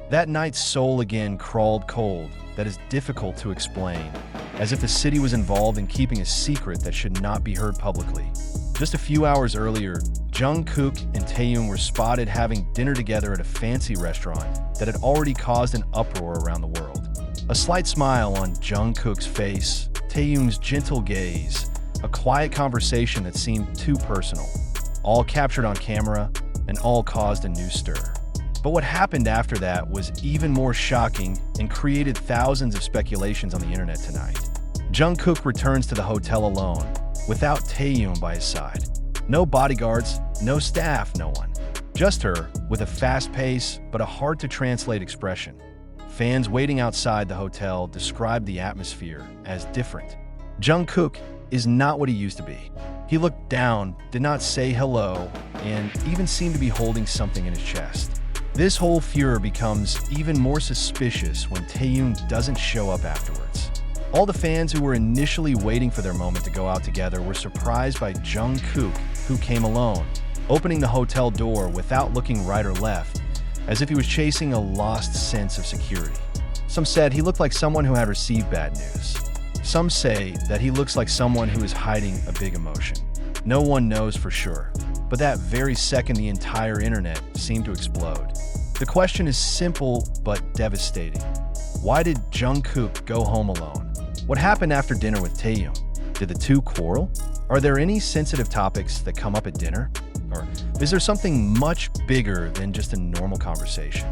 That night, Seoul again crawled cold that is difficult to explain, as if the city was involved in keeping a secret that should not be heard publicly. Just a few hours earlier, Jungkook and Taehyung were spotted having dinner together at a fancy restaurant that had already caused an uproar around the world. A slight smile on Jungkook's face, Taehyung's gentle gaze, a quiet conversation that seemed too personal, all captured on camera and all caused a new stir. But what happened after that was even more shocking and created thousands of speculations on the internet tonight. Jungkook returns to the hotel alone, without Taehyung by his side. No bodyguards, no staff, no one. Just her, with a fast pace but a hard-to-translate expression. Fans waiting outside the hotel described the atmosphere as different. Jungkook is not what he used to be. He looked down, did not say hello, and even seemed to be holding something in his chest. This whole furor becomes even more suspicious when Taehyung doesn't show up afterwards. All the fans who were initially waiting for their moment to go out together were surprised by Jungkook, who came alone, opening the hotel door without looking right or left, as if he was chasing a lost sense of security. Some said he looked like someone who had received bad news. Some say that he looks like someone who is hiding a big emotion. No one knows for sure, but that very second the entire internet seemed to explode. The question is simple but devastating. Why did Jungkook go home alone? What happened after dinner with Taehyung? Did the two quarrel? Are there any sensitive topics that come up at dinner? Or is there something much bigger than just a normal conversation?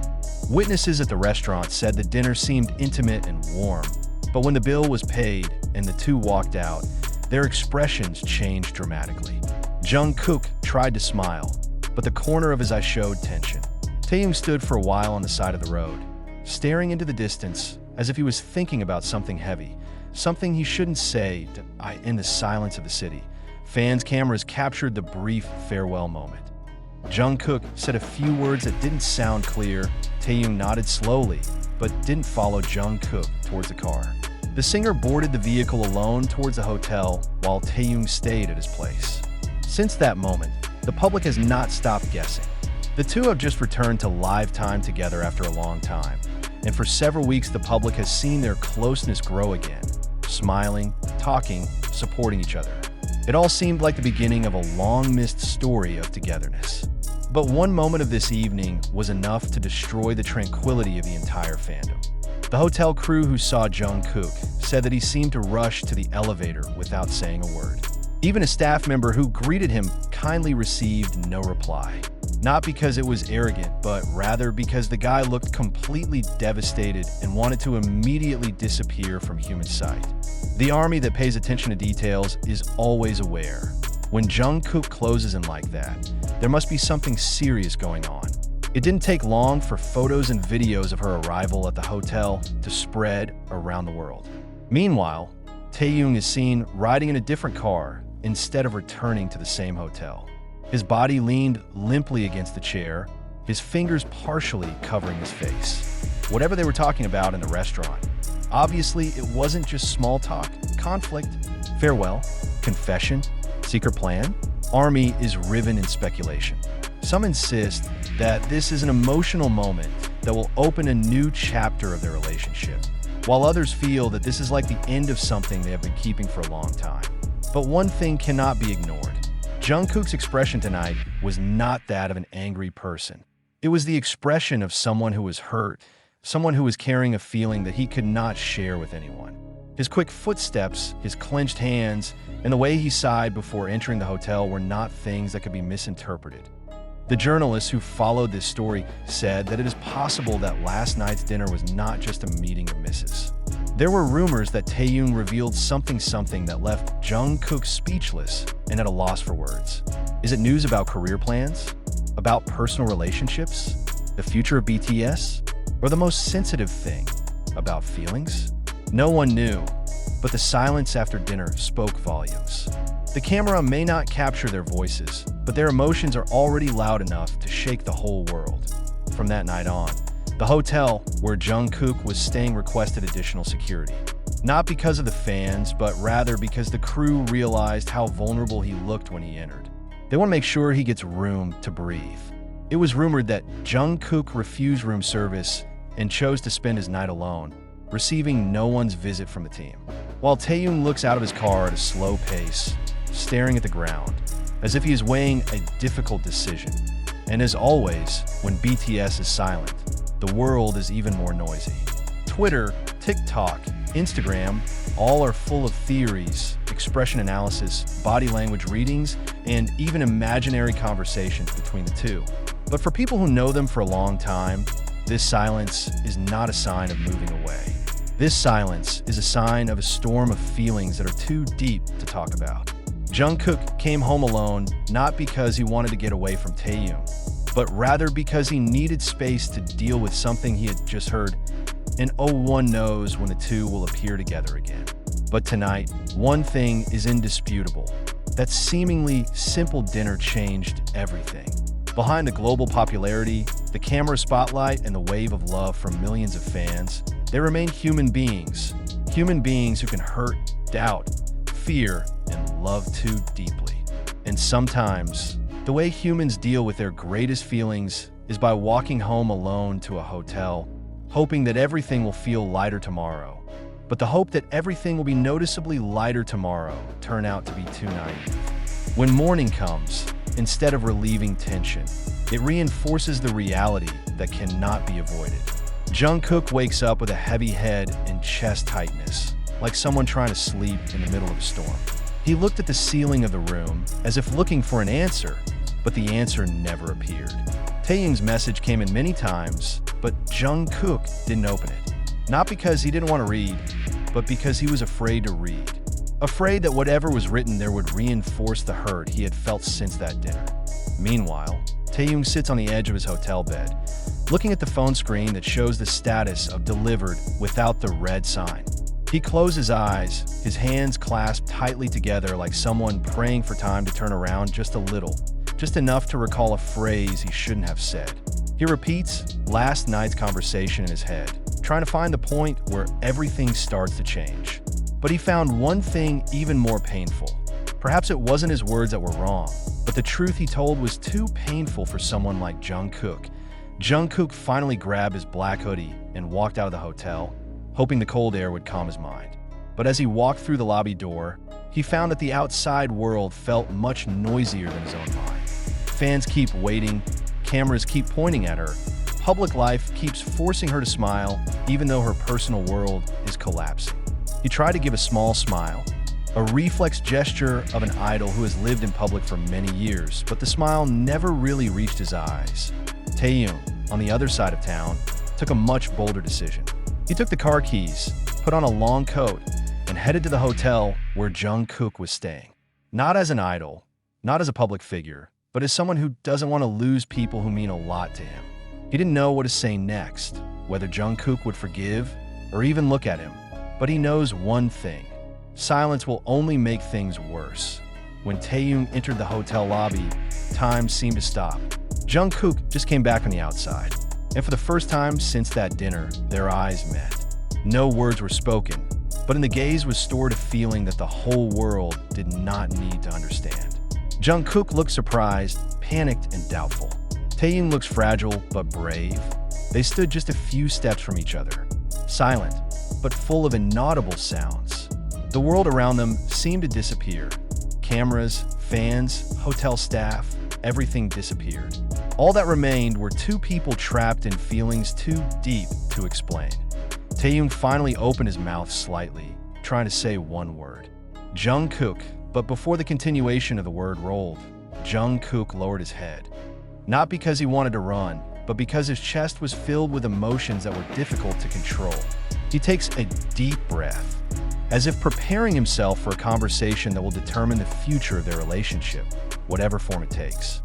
Witnesses at the restaurant said the dinner seemed intimate and warm, but when the bill was paid and the two walked out, their expressions changed dramatically. Jungkook tried to smile, but the corner of his eye showed tension. Taehyung stood for a while on the side of the road, staring into the distance as if he was thinking about something heavy, something he shouldn't say in the silence of the city. Fans' cameras captured the brief farewell moment. Jungkook said a few words that didn't sound clear. Taehyung nodded slowly, but didn't follow Jungkook towards the car. The singer boarded the vehicle alone towards the hotel while Taehyung stayed at his place. Since that moment, the public has not stopped guessing. The two have just returned to live time together after a long time, and for several weeks the public has seen their closeness grow again, smiling, talking, supporting each other. It all seemed like the beginning of a long-missed story of togetherness. But one moment of this evening was enough to destroy the tranquility of the entire fandom. The hotel crew who saw Jungkook said that he seemed to rush to the elevator without saying a word. Even a staff member who greeted him kindly received no reply. Not because it was arrogant, but rather because the guy looked completely devastated and wanted to immediately disappear from human sight. The army that pays attention to details is always aware. When Jungkook closes in like that, there must be something serious going on. It didn't take long for photos and videos of her arrival at the hotel to spread around the world. Meanwhile, Taehyung is seen riding in a different car instead of returning to the same hotel. His body leaned limply against the chair, his fingers partially covering his face. Whatever they were talking about in the restaurant, obviously it wasn't just small talk, conflict, farewell, confession, secret plan. Army is riven in speculation. Some insist that this is an emotional moment that will open a new chapter of their relationship, while others feel that this is like the end of something they have been keeping for a long time. But one thing cannot be ignored. Jungkook's expression tonight was not that of an angry person. It was the expression of someone who was hurt, someone who was carrying a feeling that he could not share with anyone. His quick footsteps, his clenched hands, and the way he sighed before entering the hotel were not things that could be misinterpreted. The journalists who followed this story said that it is possible that last night's dinner was not just a meeting of misses. There were rumors that Taehyung revealed something that left Jungkook speechless and at a loss for words. Is it news about career plans? About personal relationships? The future of BTS? Or the most sensitive thing, about feelings? No one knew, but the silence after dinner spoke volumes. The camera may not capture their voices, but their emotions are already loud enough to shake the whole world. From that night on, the hotel where Jungkook was staying requested additional security. Not because of the fans, but rather because the crew realized how vulnerable he looked when he entered. They want to make sure he gets room to breathe. It was rumored that Jungkook refused room service and chose to spend his night alone, receiving no one's visit from the team. While Taehyung looks out of his car at a slow pace, staring at the ground, as if he is weighing a difficult decision. And as always, when BTS is silent, the world is even more noisy. Twitter, TikTok, Instagram, all are full of theories, expression analysis, body language readings, and even imaginary conversations between the two. But for people who know them for a long time, this silence is not a sign of moving away. This silence is a sign of a storm of feelings that are too deep to talk about. Jungkook came home alone not because he wanted to get away from Taehyung, but rather because he needed space to deal with something he had just heard, and oh, one knows when the two will appear together again. But tonight, one thing is indisputable. That seemingly simple dinner changed everything. Behind the global popularity, the camera spotlight, and the wave of love from millions of fans, there remain human beings who can hurt, doubt, fear, and love too deeply. And sometimes, the way humans deal with their greatest feelings is by walking home alone to a hotel, hoping that everything will feel lighter tomorrow. But the hope that everything will be noticeably lighter tomorrow turn out to be too naive. When morning comes, instead of relieving tension, it reinforces the reality that cannot be avoided. Jungkook wakes up with a heavy head and chest tightness, like someone trying to sleep in the middle of a storm. He looked at the ceiling of the room as if looking for an answer, but the answer never appeared. Taehyung's message came in many times, but Jungkook didn't open it. Not because he didn't want to read, but because he was afraid to read. Afraid that whatever was written there would reinforce the hurt he had felt since that dinner. Meanwhile, Taehyung sits on the edge of his hotel bed, looking at the phone screen that shows the status of delivered without the red sign. He closed his eyes, his hands clasped tightly together like someone praying for time to turn around just a little, just enough to recall a phrase he shouldn't have said. He repeats last night's conversation in his head, trying to find the point where everything starts to change. But he found one thing even more painful. Perhaps it wasn't his words that were wrong, but the truth he told was too painful for someone like Jungkook. Jungkook finally grabbed his black hoodie and walked out of the hotel, hoping the cold air would calm his mind. But as he walked through the lobby door, he found that the outside world felt much noisier than his own mind. Fans keep waiting, cameras keep pointing at her, public life keeps forcing her to smile, even though her personal world is collapsing. He tried to give a small smile, a reflex gesture of an idol who has lived in public for many years, but the smile never really reached his eyes. Taehyung, on the other side of town, took a much bolder decision. He took the car keys, put on a long coat, and headed to the hotel where Jungkook was staying. Not as an idol, not as a public figure, but as someone who doesn't want to lose people who mean a lot to him. He didn't know what to say next, whether Jungkook would forgive or even look at him. But he knows one thing. Silence will only make things worse. When Taehyung entered the hotel lobby, time seemed to stop. Jungkook just came back on the outside, and for the first time since that dinner, their eyes met. No words were spoken, but in the gaze was stored a feeling that the whole world did not need to understand. Jungkook looked surprised, panicked, and doubtful. Taehyung looks fragile but brave. They stood just a few steps from each other, silent, but full of inaudible sounds. The world around them seemed to disappear. Cameras, fans, hotel staff, everything disappeared. All that remained were two people trapped in feelings too deep to explain. Taehyung finally opened his mouth slightly, trying to say one word. Jungkook, but before the continuation of the word rolled, Jungkook lowered his head. Not because he wanted to run, but because his chest was filled with emotions that were difficult to control. He takes a deep breath, as if preparing himself for a conversation that will determine the future of their relationship, whatever form it takes.